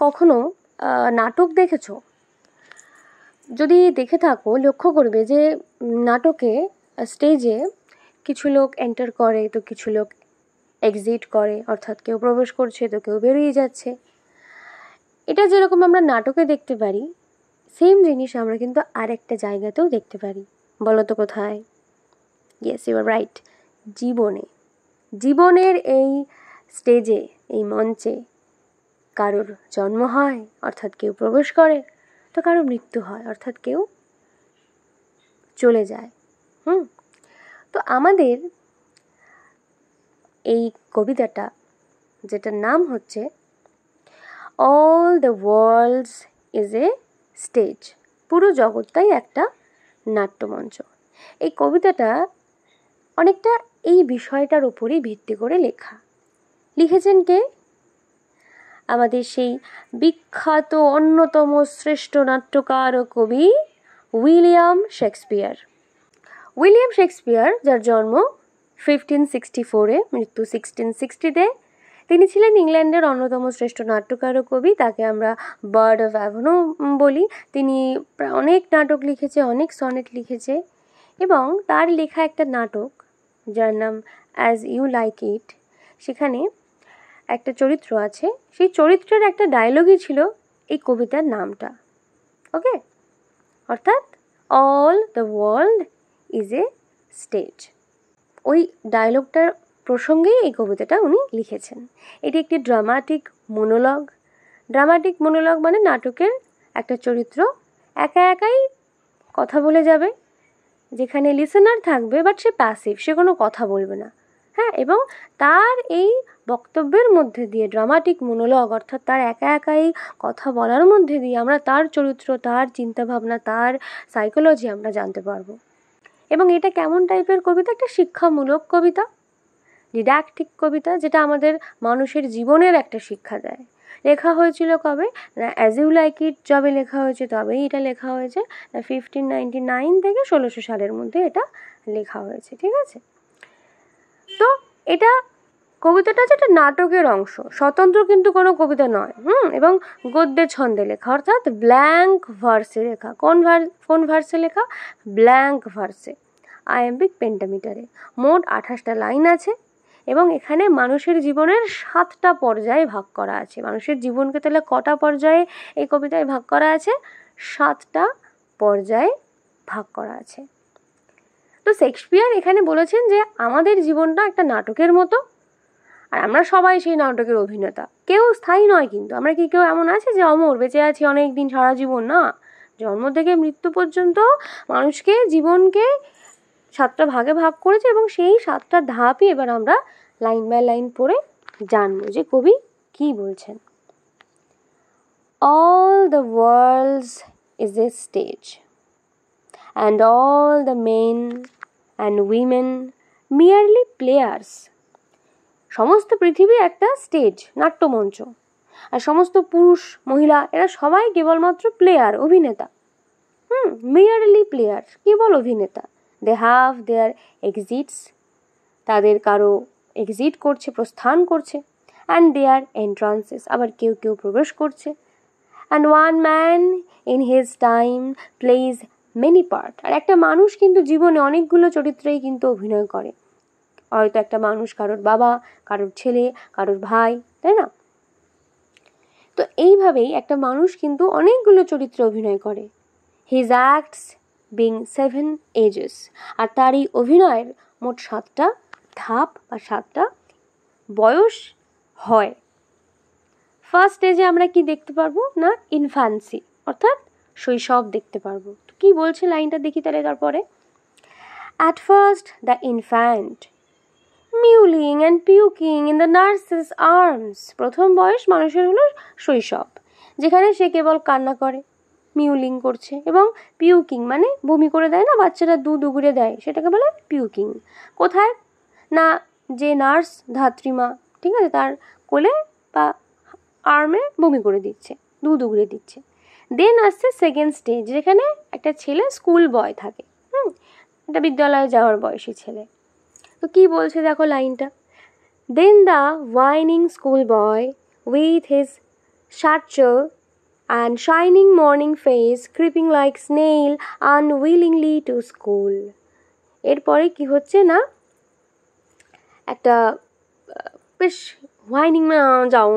কখনো নাটক দেখেছো? যদি দেখে থাকো লক্ষ্য করবে যে নাটকে স্টেজে কিছু লোক এন্টার করে তো কিছু লোক এক্সিট করে, অর্থাৎ কেউ প্রবেশ করছে তো কেউ বেরিয়ে যাচ্ছে। এটা যেরকম আমরা নাটকে দেখতে পারি, সেম জিনিস আমরা কিন্তু আর একটা জায়গাতেও দেখতে পারি। বলো তো কোথায়? ইয়েস, ইউ আর রাইট, জীবনে। জীবনের এই স্টেজে, এই মঞ্চে কারোর জন্ম হয়, অর্থাৎ কেউ প্রবেশ করে, তো কারোর মৃত্যু হয়, অর্থাৎ কেউ চলে যায়। তো আমাদের এই কবিতাটা, যেটার নাম হচ্ছে all the world's is a stage, পুরো জগৎটাই একটা নাট্যমঞ্চ। এই কবিতাটা অনেকটা এই বিষয়টার উপরই ভিত্তি করে লেখা। লিখেছেন কে? আমাদের সেই বিখ্যাত অন্যতম শ্রেষ্ঠ নাট্যকার ও কবি উইলিয়াম শেক্সপিয়ার। উইলিয়াম শেক্সপিয়ার, যার জন্ম 1564-এ, মৃত্যু 1660-তে, তিনি ছিলেন ইংল্যান্ডের অন্যতম শ্রেষ্ঠ নাট্যকার ও কবি। তাকে আমরা বার্ড অফ অ্যাভনও বলি। তিনি অনেক নাটক লিখেছে, অনেক সনেট লিখেছে, এবং তার লেখা একটা নাটক যার নাম অ্যাজ ইউ লাইক ইট, সেখানে একটা চরিত্র আছে, সেই চরিত্রের একটা ডায়লগই ছিল এই কবিতার নামটা। ওকে, অর্থাৎ all the world is a stage. ওই ডায়লগটার প্রসঙ্গেই এই কবিতাটা উনি লিখেছেন। এটি একটি ড্রামাটিক মনোলগ। ড্রামাটিক মনোলগ মানে নাটকের একটা চরিত্র একা একাই কথা বলে যাবে, যেখানে লিসেনার থাকবে, বাট সে প্যাসিভ, সে কোনো কথা বলবে না। হ্যাঁ, এবং তার এই বক্তব্যের মধ্যে দিয়ে, ড্রামাটিক মনোলগ অর্থাৎ তার একা একাই কথা বলার মধ্যে দিয়ে আমরা তার চরিত্র, তার চিন্তাভাবনা, তার সাইকোলজি আমরা জানতে পারবো। এবং এটা কেমন টাইপের কবিতা? একটা শিক্ষামূলক কবিতা, ডিডাকটিক কবিতা, যেটা আমাদের মানুষের জীবনের একটা শিক্ষা দেয়। লেখা হয়েছিল কবে? না, অ্যাজ ইউ লাইক ইট যবে লেখা হয়েছে তবেই এটা লেখা হয়েছে। 1599 থেকে 1600 সালের মধ্যে এটা লেখা হয়েছে। ঠিক আছে? তো এটা কবিতাটা যেটা নাটকের অংশ, স্বতন্ত্র কিন্তু কোনো কবিতা নয়। এবং গদ্যে ছন্দে লেখা, অর্থাৎ ব্ল্যাঙ্ক ভার্সে লেখা। কোন ভার্সে লেখা? ব্ল্যাঙ্ক ভার্সে, আয়াম্বিক পেন্টামিটারে। মোট 28টা লাইন আছে, এবং এখানে মানুষের জীবনের 7টা পর্যায়ে ভাগ করা আছে। মানুষের জীবনকে তাহলে কটা পর্যায়ে এই কবিতায় ভাগ করা আছে? 7টা পর্যায়ে ভাগ করা আছে। তো শেক্সপিয়ার এখানে বলেছেন যে আমাদের জীবনটা একটা নাটকের মতো, আর আমরা সবাই সেই নাটকের অভিনেতা। কেউ স্থায়ী নয়, কিন্তু আমরা কি কেউ এমন আছে যে অমর, বেঁচে আছি অনেক দিন, সারা জীবন? না, জন্ম থেকে মৃত্যু পর্যন্ত মানুষকে, জীবনকে 7টা ভাগে ভাগ করেছে, এবং সেই 7টা ধাপই এবার আমরা লাইন বাই লাইন পড়ে জানবো যে কবি কি বলছেন। All the world is a stage, and all the men and women merely players. সমস্ত পৃথিবী একটা স্টেজ, নাট্যমঞ্চ, আর সমস্ত পুরুষ মহিলা এরা সবাই কেবলমাত্র প্লেয়ার, অভিনেতা। merely প্লেয়ার, কেবল অভিনেতা। they have their exits, তাদের কারো এক্সিট করছে, প্রস্থান করছে, and their entrances, আবার কেউ কেউ প্রবেশ করছে, and one man in his time plays many part, আর একটা মানুষ কিন্তু জীবনে অনেকগুলো চরিত্রেই কিন্তু অভিনয় করে। হয়তো একটা মানুষ কারোর বাবা, কারোর ছেলে, কারোর ভাই, তাই না? তো এইভাবেই একটা মানুষ কিন্তু অনেকগুলো চরিত্রে অভিনয় করে। his acts being 7 ages, আর তার এই অভিনয়ের মোট 7টা ধাপ বা 7টা বয়স হয়। ফার্স্ট স্টেজে আমরা কি দেখতে পারবো? না, ইনফ্যান্সি, অর্থাৎ শৈশব দেখতে পারবো। কি বলছে লাইনটা দেখি তাহলে তারপরে। at first the infant mewling and puking in the nurse's arms, প্রথম বয়স মানুষের হলো শৈশব, যেখানে সে কেবল কান্না করে, মিউলিং করছে, এবং পিউকিং মানে বমি করে দেয় না, বাচ্চারা দুধ উগড়ে দেয়, সেটাকে বলে পিউকিং। কোথায়? না, যে নার্স, ধাত্রীমা, ঠিক আছে, তার কোলে বা আর্মে বমি করে দিচ্ছে, দুধ উগড়ে দিচ্ছে। দেন আসছে সেকেন্ড স্টেজ, যেখানে একটা ছেলে স্কুল বয় থাকে, একটা বিদ্যালয়ে যাওয়ার বয়সী ছেলে। তো কি বলছে দেখো লাইনটা। দেন the whining school boy with his satchel and shining morning face, creeping like snail unwillingly to school. এরপরে কি হচ্ছে না, একটা বেশ হোয়াইনিং, যাও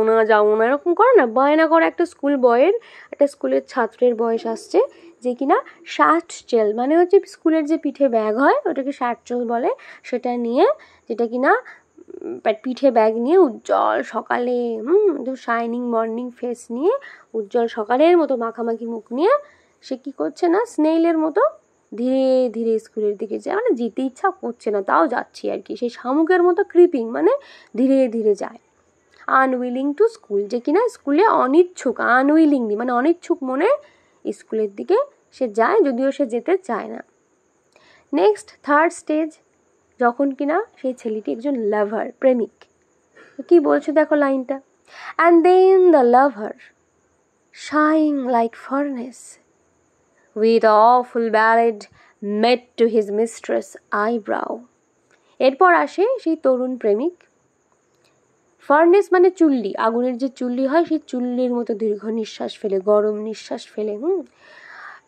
না এরকম করে না, বায়না করে একটা স্কুল বয়ের, একটা স্কুলের ছাত্রের বয়স আসছে, যে কিনা সাটচেল মানে হচ্ছে স্কুলের যে পিঠে ব্যাগ হয় ওটাকে সাটচেল বলে, সেটা নিয়ে, যেটা কিনা পিঠে ব্যাগ নিয়ে উজ্জ্বল সকালে শাইনিং মর্নিং ফেস নিয়ে, উজ্জ্বল সকালের মতো মাখামাখি মুখ নিয়ে সে কি করছে না, স্নেইলের মতো ধীরে ধীরে স্কুলের দিকে যায়, মানে যেতে ইচ্ছা করছে না তাও যাচ্ছি আর কি, সেই শামুকের মতো ক্রিপিং মানে ধীরে ধীরে যায়। আনউইলিং টু স্কুল, যে কিনা স্কুলে অনিচ্ছুক, আনউইলিংলি মানে অনিচ্ছুক মনে স্কুলের দিকে সে যায়, যদিও সে যেতে চায় না। নেক্সট থার্ড স্টেজ, যখন কিনা সেই ছেলেটি একজন লাভার, প্রেমিক। কি বলছে দেখো লাইনটা, and then the lover sighing like furnace with awful ballad met to his mistress eyebrow. এরপর আসে সেই তরুণ প্রেমিক, ফার্নেস মানে চুল্লি, আগুনের যে চুল্লি হয় সেই চুল্লির মতো দীর্ঘ নিঃশ্বাস ফেলে, গরম নিঃশ্বাস ফেলে,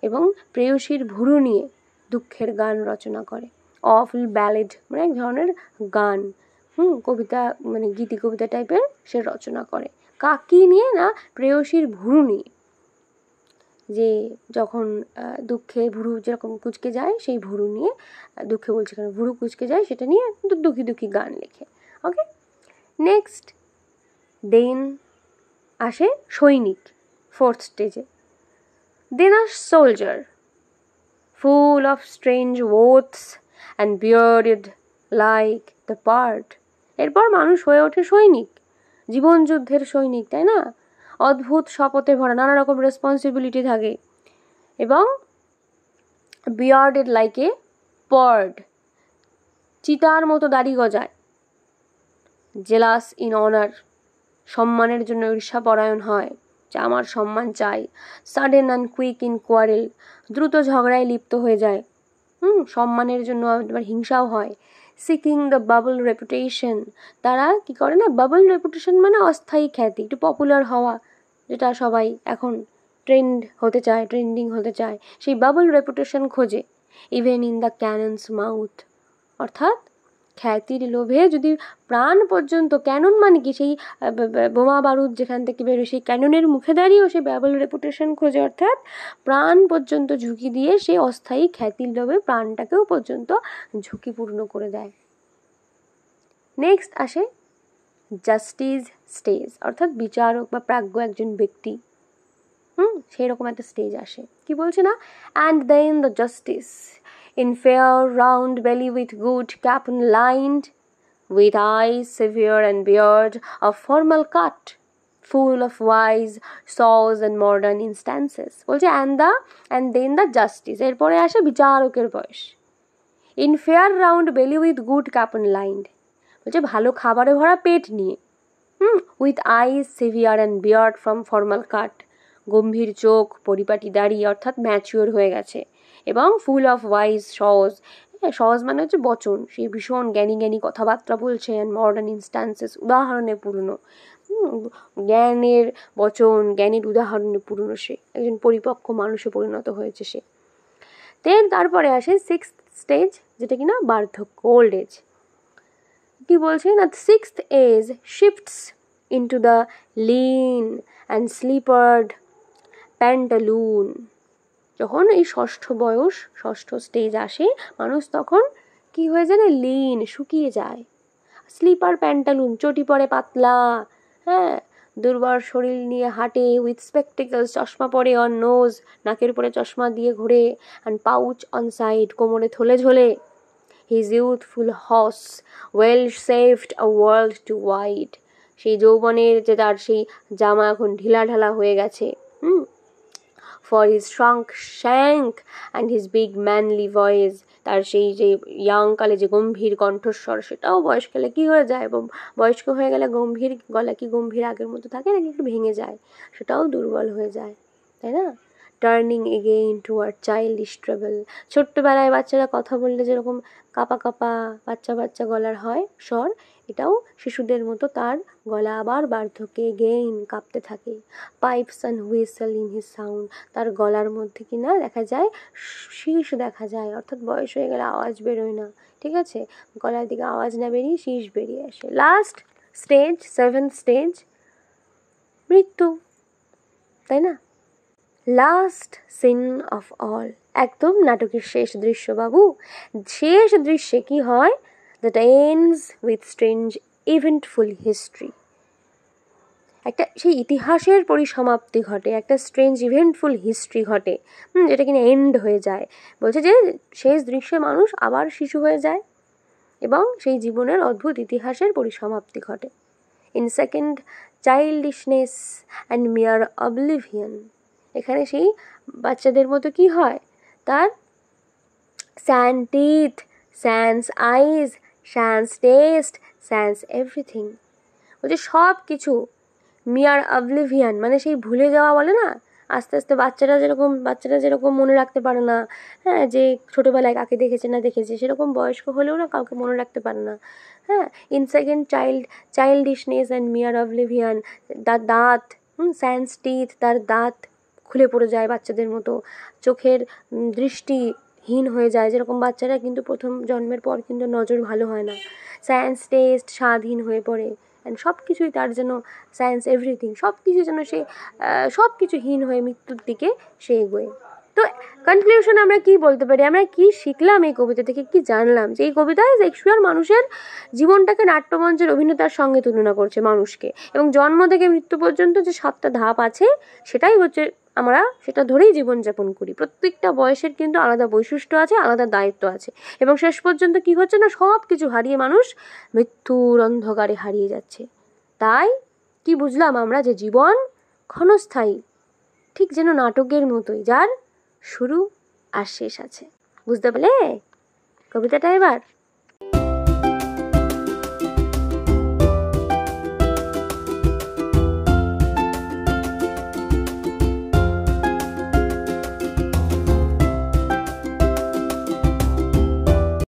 এবং প্রেয়সীর ভুরু নিয়ে দুঃখের গান রচনা করে। অফুল ব্যালেড মানে এক ধরনের গান, কবিতা মানে গীতি কবিতা টাইপের সে রচনা করে। কাকি নিয়ে না, প্রেয়সীর ভুরু নিয়ে, যে যখন দুঃখে ভুরু যেরকম কুচকে যায় সেই ভুরু নিয়ে, দুঃখে বলছে কেন ভুরু কুচকে যায় সেটা নিয়ে দুঃখী দুঃখী গান লেখে। ওকে, নেক্সট দেন আসে সৈনিক, ফোর্থ স্টেজে। Then a soldier full of strange oaths and bearded like the pard. এরপর মানুষ হয়ে ওঠে সৈনিক, জীবন যুদ্ধের সৈনিক, তাই না? অদ্ভুত শপথে ভরা, নানা রকম রেসপন্সিবিলিটি থাকে, এবং বিয়ার্ডেড লাইক এ পার্ড, চিতার মতো দাড়ি গজায়। জেলাস ইন অনার, সম্মানের জন্য ঈর্ষাপরায়ণ হয়, যে আমার সম্মান চাই। Sudden and quick in quarrel, দ্রুত ঝগড়ায় লিপ্ত হয়ে যায়, সম্মানের জন্য আবার হিংসাও হয়। সিকিং দ্য বাবল রেপুটেশন, তারা কি করে না, বাবল রেপুটেশন মানে অস্থায়ী খ্যাতি, একটু পপুলার হওয়া, যেটা সবাই এখন ট্রেন্ড হতে চায়, ট্রেন্ডিং হতে চায়, সেই বাবল রেপুটেশন খোঁজে। ইভেন ইন দ্য ক্যাননস মাউথ, অর্থাৎ খ্যাতির লোভে যদি প্রাণ পর্যন্ত, ক্যানন মানে কি সেই বোমা বারুদ যেখান থেকে বেরোয় সেই ক্যাননের মুখে দাঁড়িয়েও সে বাবল রেপুটেশন খোঁজে, অর্থাৎ প্রাণ পর্যন্ত ঝুঁকি দিয়ে সে অস্থায়ী খ্যাতির লোভে প্রাণটাকেও পর্যন্ত ঝুঁকিপূর্ণ করে দেয়। নেক্সট আসে জাস্টিস স্টেজ, অর্থাৎ বিচারক বা প্রাজ্ঞ একজন ব্যক্তি, সেই রকম একটা স্টেজ আসে। কি বলছে না, and then the justice in fair round belly with good cap lined, with eyes severe and beard of formal cut, full of wise saws and modern instances. বলছে and then the justice, এরপরে আসে বিচারকের বয়স। in fair round belly with good cap lined, বলছে ভালো খাবারে ভরা পেট নিয়ে, with eyes severe and beard from formal cut, গম্ভীর চোখ, পরিপাটি দাড়ি, অর্থাৎ ম্যাচিওর হয়ে গেছে, এবং ফুল অফ ওয়াইজ সজ, সজ মানে হচ্ছে বচন, সে ভীষণ জ্ঞানী জ্ঞানী কথাবার্তা বলছে, অ্যান্ড মডার্ন ইনস্টান্সেস, উদাহরণে পূর্ণ, জ্ঞানের বচন, জ্ঞানের উদাহরণে পূর্ণ, সে একজন পরিপক্ক মানুষে পরিণত হয়েছে সে। তারপরে আসে সিক্সথ স্টেজ, যেটা কিনা বার্ধক্য, ওল্ড এজ। কি বলছে না, sixth age shifts into the lean and slippered pantaloon. যখন এই ষষ্ঠ বয়স, ষষ্ঠ স্টেজ আসে, মানুষ তখন কি হয়ে যায়, লিন, শুকিয়ে যায়, স্লিপার প্যান্টালুন, চটি পরে পাতলা, দুর্বল শরীর নিয়ে হাঁটে, উইথ স্পেকটেকলস, চশমা পরে অন নোজ, নাকের উপরে চশমা দিয়ে ঘোরে, অ্যান্ড পাউচ অন সাইড, কোমরে থলে ঝোলে। His youthful hose well saved a world too wide, সেই যৌবনের যে তার সেই জামা এখন ঢিলা ঢালা হয়ে গেছে, for his shrunk shank and his big manly voice, তার সেই যে ইয়াং কালে যে গম্ভীর কণ্ঠস্বর, সেটাও বয়সকালে কি হয়ে যায়, বয়স্ক হয়ে গেলে গম্ভীর গলা কি গম্ভীর আগের মতো থাকে নাকি একটু ভেঙে যায়, সেটাও দুর্বল হয়ে যায়, তাই না? Turning again toward childish treble. ছোট্টবেলায় বাচ্চারা কথা বললে যেরকম কাপা কাপা বাচ্চা বাচ্চা গলার হয় স্বর, এটাও শিশুদের মতো তার গলা আবার বার্ধক্যে গেইন কাঁপতে থাকে। Pipes and whistle in his sound, তার গলার মধ্যে কিনা দেখা যায় শীষ দেখা যায়, অর্থাৎ বয়স হয়ে গেলে আওয়াজ বেরোয় না, ঠিক আছে, গলার দিকে আওয়াজ না বেরিয়ে শীষ বেরিয়ে আসে। লাস্ট স্টেজ, 7th স্টেজ, মৃত্যু, তাই না? লাস্ট সিন অফ অল, একদম নাটকের শেষ দৃশ্য বাবু। শেষ দৃশ্যে কি হয়? That ends with strange eventful history. একটা সেই ইতিহাসের পরিসমাপ্তি ঘটে, একটা স্ট্রেঞ্জ ইভেন্টফুল হিস্ট্রি ঘটে, যেটা কিনা এন্ড হয়ে যায়। বলছে যে শেষ দৃশ্যে মানুষ আবার শিশু হয়ে যায় এবং সেই জীবনের অদ্ভুত ইতিহাসের পরিসমাপ্তি ঘটে। ইন সেকেন্ড চাইল্ডিশনেস অ্যান্ড মিয়ার অবলিভিয়ন, এখানে সেই বাচ্চাদের মতো কি হয়, তার স্যান্স টিথ, স্যান্স আইজ, স্যান্স টেস্ট, স্যান্স এভরিথিং, বলছে সব কিছু। মিয়ার অবলিভিয়ান মানে সেই ভুলে যাওয়া বলে না, আস্তে আস্তে বাচ্চারা যেরকম মনে রাখতে পারে না, হ্যাঁ, যে ছোটোবেলায় কাকে দেখেছে না দেখেছে, সেরকম বয়স্ক হলেও না কাউকে মনে রাখতে পারে না, হ্যাঁ। ইন সেকেন্ড চাইল্ডিশনেস অ্যান্ড মিয়ার অবলিভিয়ান, তার দাঁত, স্যান্স টিথ, তার দাঁত খুলে পড়ে যায় বাচ্চাদের মতো, চোখের দৃষ্টিহীন হয়ে যায়, যেরকম বাচ্চারা কিন্তু প্রথম জন্মের পর কিন্তু নজর ভালো হয় না। স্যান্স টেস্ট, স্বাদহীন হয়ে পড়ে, অ্যান্ড সব কিছুই তার যেন সায়েন্স এভরিথিং, সব কিছু যেন সে সব কিছু হীন হয়ে মৃত্যুর দিকে সে এগোয়। তো কনক্লুশন আমরা কি বলতে পারি, আমরা কি শিখলাম এই কবিতা থেকে, কি জানলাম? যে এই কবিতায় শেক্সপিয়ার মানুষের জীবনটাকে নাট্যমঞ্চের অভিনেতার সঙ্গে তুলনা করছে, মানুষকে, এবং জন্ম থেকে মৃত্যু পর্যন্ত যে 7টা ধাপ আছে সেটাই হচ্ছে, আমরা সেটা ধরেই জীবনযাপন করি। প্রত্যেকটা বয়সের কিন্তু আলাদা বৈশিষ্ট্য আছে, আলাদা দায়িত্ব আছে, এবং শেষ পর্যন্ত কি হচ্ছে না, সব কিছু হারিয়ে মানুষ মৃত্যুর অন্ধকারে হারিয়ে যাচ্ছে। তাই কি বুঝলাম আমরা, যে জীবন ক্ষণস্থায়ী, ঠিক যেন নাটকের মতোই, যার শুরু আর শেষ আছে। বুঝতে পারলে কবিতাটা এবার?